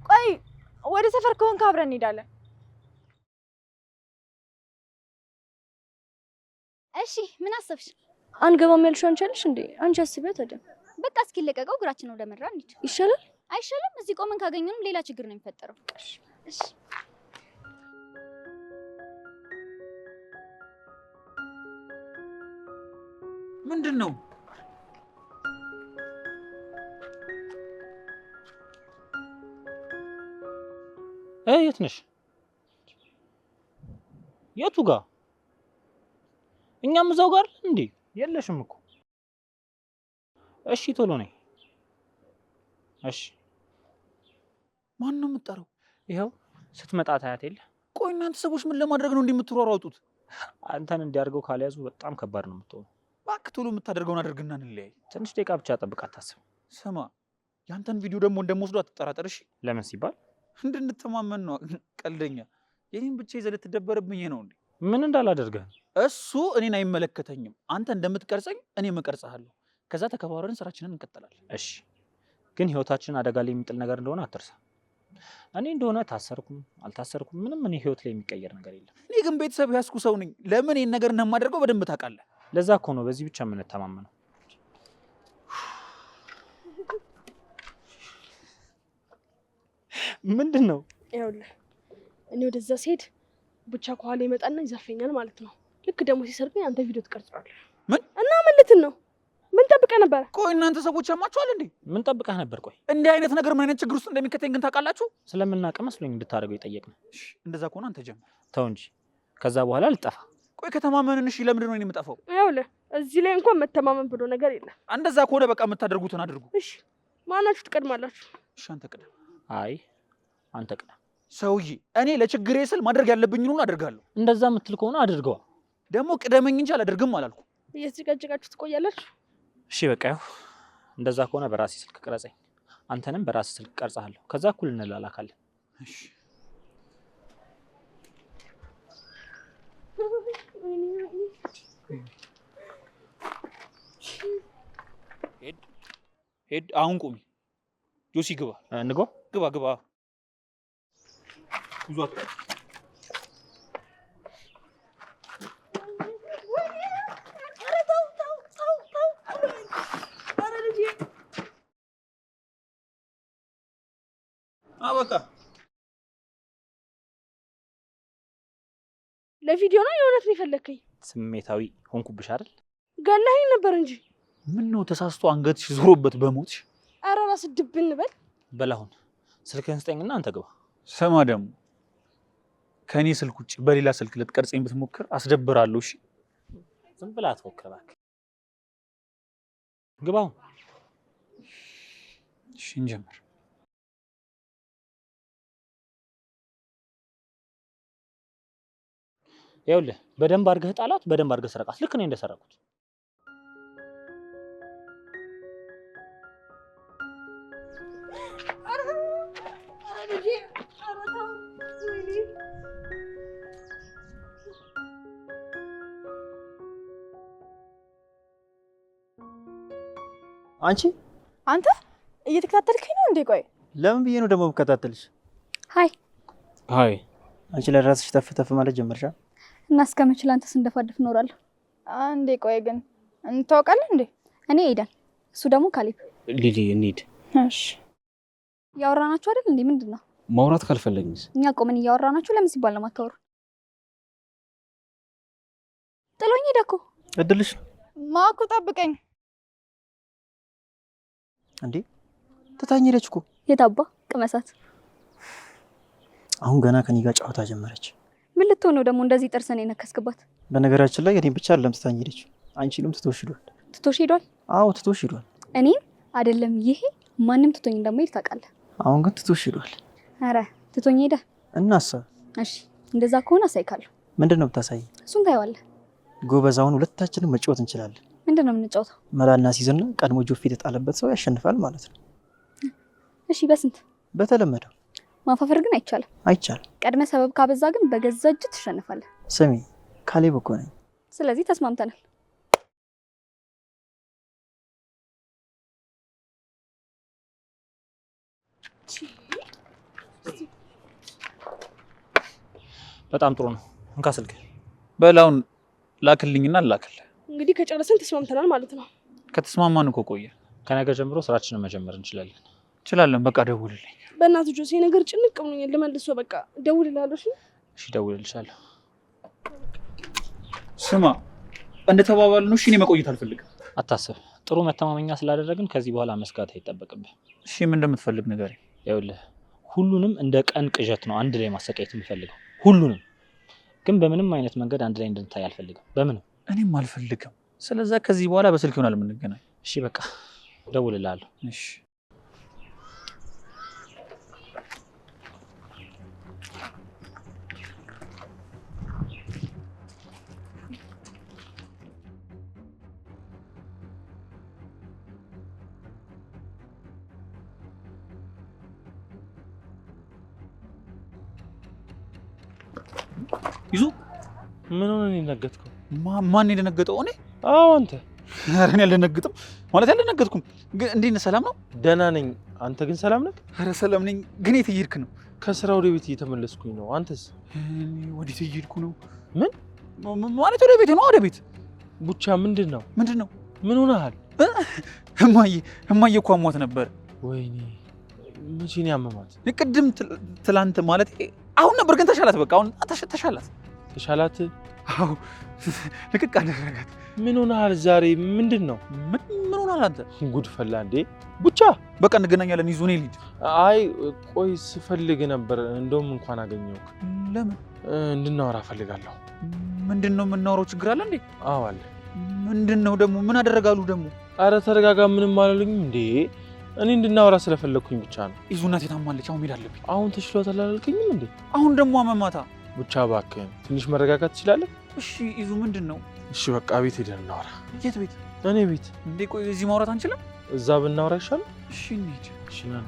ቆይ ወደ ሰፈር ከሆንክ አብረን እንሄዳለን። እሺ ምን አሰብሽ? አንገባም ያልሽው አንቺ አለሽ እንዴ? አንቺ አስቢያ ታዲያ። በቃ እስኪለቀቀው እግራችን ወደ መራ እንሂድ። ይሻላል? አይሻልም? እዚህ ቆመን ካገኘንም ሌላ ችግር ነው የሚፈጠረው። እሺ ምንድን ነው? የት ነሽ? የቱ ጋር? እኛም እዛው ጋር እንዴ? የለሽም እኮ። እሺ ቶሎ ነኝ። እሺ ማን ነው የምትጠራው? ይኸው ስትመጣ ታያት የለ። ቆይ እናንተ ሰዎች ምን ለማድረግ ነው እንደምትሯሯጡት? አንተን እንዲያርገው ካልያዙ በጣም ከባድ ነው የምትሆነው። እባክህ ቶሎ የምታደርገውን አድርግና እንለያይ። ትንሽ ደቂቃ ብቻ ጠብቅ፣ አታስብ። ስማ ያንተን ቪዲዮ ደግሞ እንደምወስዱ አትጠራጠር እሺ? ለምን ሲባል? እንድንተማመን ነው። ቀልደኛ። የኔን ብቻ ይዘህ ልትደበርብኝ ነው እንዴ? ምን እንዳላደርገህ? እሱ እኔን አይመለከተኝም። አንተ እንደምትቀርጸኝ እኔ እቀርጽሃለሁ። ከዛ ተከባብረን ስራችንን እንቀጥላለን። እሺ ግን ህይወታችንን አደጋ ላይ የሚጥል ነገር እንደሆነ አትርሳ። እኔ እንደሆነ ታሰርኩም አልታሰርኩም ምንም እኔ ህይወት ላይ የሚቀየር ነገር የለም። እኔ ግን ቤተሰብ ያስኩ ሰው ነኝ። ለምን ይሄን ነገር እንደማደርገው በደንብ ታውቃለህ። ለዛ እኮ ነው በዚህ ብቻ የምንተማመነው። ምንድን ነው? ይኸውልህ እኔ ወደዛ ስሄድ ብቻ ከኋላ ይመጣና ይዘርፈኛል ማለት ነው። ልክ ደግሞ ሲሰርቀኝ አንተ ቪዲዮ ትቀርጸዋለህ። ምን እና ምን ልትን ነው? ምን ጠብቀህ ነበር? ቆይ እናንተ ሰዎች ያማችኋል እንዴ? ምን ጠብቀህ ነበር? ቆይ እንዲህ አይነት ነገር ምን አይነት ችግር ውስጥ እንደሚከተኝ ግን ታውቃላችሁ? ስለምናውቅ መስሎኝ እንድታደርገው የጠየቅን። እንደዛ ከሆነ አንተ ጀምር። ተው እንጂ ከዛ በኋላ ልጠፋ። ቆይ ከተማመንን እሺ፣ ለምንድን ነው እኔ የምጠፋው? ይኸውልህ እዚህ ላይ እንኳን መተማመን ብሎ ነገር የለም። እንደዛ ከሆነ በቃ የምታደርጉትን አድርጉ። እሺ ማናችሁ ትቀድማላችሁ? እሺ አንተ ቅደም። አይ አንተ ቅደም። ሰውዬ እኔ ለችግሬ ስል ማድረግ ያለብኝን ሁሉ አደርጋለሁ። እንደዛ የምትል ከሆነ አድርገዋ። ደግሞ ቅደመኝ እንጂ አላደርግም አላልኩ። እየተጨቃጨቃችሁ ትቆያላችሁ። እሺ በቃ ይኸው እንደዛ ከሆነ በራሴ ስልክ ቅረጸኝ፣ አንተንም በራሴ ስልክ ቀርጻለሁ። ከዛ እኩል እንላላካለን። እሺ ሄድ አሁን ቁሚ። ጆሲ ግባ። እንግባ። ግባ። ጉዟት በቃ ለቪዲዮ ነው የእውነት ነው የፈለከኝ? ስሜታዊ ሆንኩብሽ አይደል? ገላኸኝ ነበር እንጂ። ምን ነው ተሳስቶ አንገትሽ ዞሮበት በሞትሽ? ኧረ እራስህ ድብን በል። በላሁን ስልክህን ስጠኝና አንተ ግባ። ስማ ደግሞ ከኔ ስልክ ውጭ በሌላ ስልክ ልትቀርጸኝ ብትሞክር አስደብራለሁ። እሺ ዝም ብላ አትሞክር እባክህ። ግባው። እሺ እንጀምር። ይኸውልህ በደንብ አድርገህ ጣላት፣ በደንብ አድርገህ ሰረቃት። ልክ እኔ እንደሰረቁት። አንተ እየተከታተልከኝ ነው እንዴ? ቆይ ለምን ብዬ ነው ደግሞ የምከታተልሽ? ሀይ አንቺ ለራስሽ ተፍ ተፍ ማለት ጀመርሻ? እና እስከመቼ ላንተ ስንደፋደፍ እኖራለሁ? አንዴ ቆይ ግን እንታወቃለን እንዴ? እኔ ኤደን፣ እሱ ደግሞ ካሌብ። ሊሊ እንሂድ። እሺ ያወራናችሁ አይደል እንዴ? ምንድን ነው ማውራት ካልፈለግንስ? እኛ ቆመን እያወራናችሁ ለምን ሲባል ነው የማታወሩ? ጥሎኝ ሄደ እኮ። እድልሽ ማኩ ጠብቀኝ። እንዴ ትታኝ ሄደች እኮ። የታባ ቅመሳት። አሁን ገና ከኔ ጋር ጨዋታ ጀመረች። ምን ልትሆን ነው ደግሞ እንደዚህ ጥርስን የነከስክባት? በነገራችን ላይ እኔ ብቻ አይደለም ትታኝ ሄደች፣ አንቺንም ትቶሽ ሄዷል። ትቶሽ ሄዷል? አዎ ትቶሽ ሄዷል። እኔን አይደለም ይሄ ማንም ትቶኝ እንደማይሄድ ታውቃለህ። አሁን ግን ትቶሽ ሄዷል። አረ ትቶኝ ሄደ። እናሳ እሺ እንደዛ ከሆነ አሳይካለሁ። ምንድን ነው የምታሳይ? እሱን ታየዋለህ። ጎበዝ፣ አሁን ሁለታችንም መጫወት እንችላለን። ምንድን ነው የምንጫወተው? መላና ሲዝና ቀድሞ ጆፌ የተጣለበት ሰው ያሸንፋል ማለት ነው። እሺ በስንት? በተለመደው። ማፋፈር ግን አይቻልም። አይቻልም። ቀድመ ሰበብ ካበዛ ግን በገዛ እጅ ትሸነፋለህ። ስሚ ካሌብ እኮ ነኝ። ስለዚህ ተስማምተናል። በጣም ጥሩ ነው። እንካ ስልክ። በላውን ላክልኝና ላክል። እንግዲህ ከጨረስን ተስማምተናል ማለት ነው። ከተስማማን እኮ ቆየ። ከነገ ጀምሮ ስራችንን መጀመር እንችላለን። በቃ ደውልልኝ። በእናትህ ጆሴ ነገር ጭንቅ ብሎኛል። ልመልሶ በቃ ደውልልሃለሁ። እሺ እደውልልሻለሁ። ስማ እንደተባባልን ነው። እሺ እኔ መቆየት አልፈልግም። አታስብ። ጥሩ መተማመኛ ስላደረግን ከዚህ በኋላ መስጋት አይጠበቅብህ። እሺ ምን እንደምትፈልግ ንገረኝ። ይኸውልህ ሁሉንም እንደ ቀን ቅዠት ነው አንድ ላይ ማሰቃየት የምፈልገው። ሁሉንም ግን በምንም አይነት መንገድ አንድ ላይ እንድንታይ አልፈልግም። በምንም። እኔም አልፈልግም። ስለዛ ከዚህ በኋላ በስልክ ይሆናል የምንገናኝ። እሺ በቃ እደውልልሃለሁ። እሺ ይዙ ምን ሆነ? የደነገጥከው? ማን የደነገጠው? እኔ? አዎ አንተ። ኧረ እኔ አልደነግጥም። ማለት ያልደነገጥኩም። ግን እንዴት ነህ? ሰላም ነው? ደህና ነኝ። አንተ ግን ሰላም ነህ? ኧረ ሰላም ነኝ። ግን የት እየሄድክ ነው? ከስራ ወደ ቤት እየተመለስኩኝ ነው። አንተስ? ወዴት እየሄድኩ ነው? ምን ማለት? ወደ ቤት ነው። ወደ ቤት። ቡቻ ምንድን ነው? ምን ሆነሃል? እማዬ እኮ አሟት ነበር። ወይኔ መቼ ነው ያመማት? ቅድም ትላንት ማለት አሁን ነበር። ግን ተሻላት። በቃ አሁን ተሻላት። ተሻላት? አዎ ልቅቅ አደረጋት። ምን ሆነሃል ዛሬ? ምንድን ነው? ምን ሆነሃል አንተ? ጉድ ፈላ እንዴ ቡቻ። በቃ እንገናኛለን። ይዞ እኔ ልሂድ። አይ ቆይ ስፈልግ ነበር። እንደውም እንኳን አገኘሁህ። ለምን? እንድናወራ ፈልጋለሁ። ምንድን ነው የምናወራው? ችግር አለ እንዴ? አዎ አለ። ምንድን ነው ደግሞ? ምን አደረጋሉ ደግሞ? አረ ተረጋጋ። ምንም አላሉኝም እንዴ። እኔ እንድናወራ ስለፈለግኩኝ ብቻ ነው። ይዙ እናቴ ታማለች። አሁን መሄድ አለብኝ። አሁን ተሽሏታል አላልከኝም እንዴ? አሁን ደግሞ አመማታ። ብቻ እባክህን ትንሽ መረጋጋት ትችላለህ? እሺ ይዙ ምንድን ነው? እሺ በቃ ቤት ሄደን እናወራ። የት ቤት? እኔ ቤት። እንዴ ቆይ እዚህ ማውራት አንችልም? እዛ ብናወራ ይሻላል። እሺ እንሂድ። እሺ ና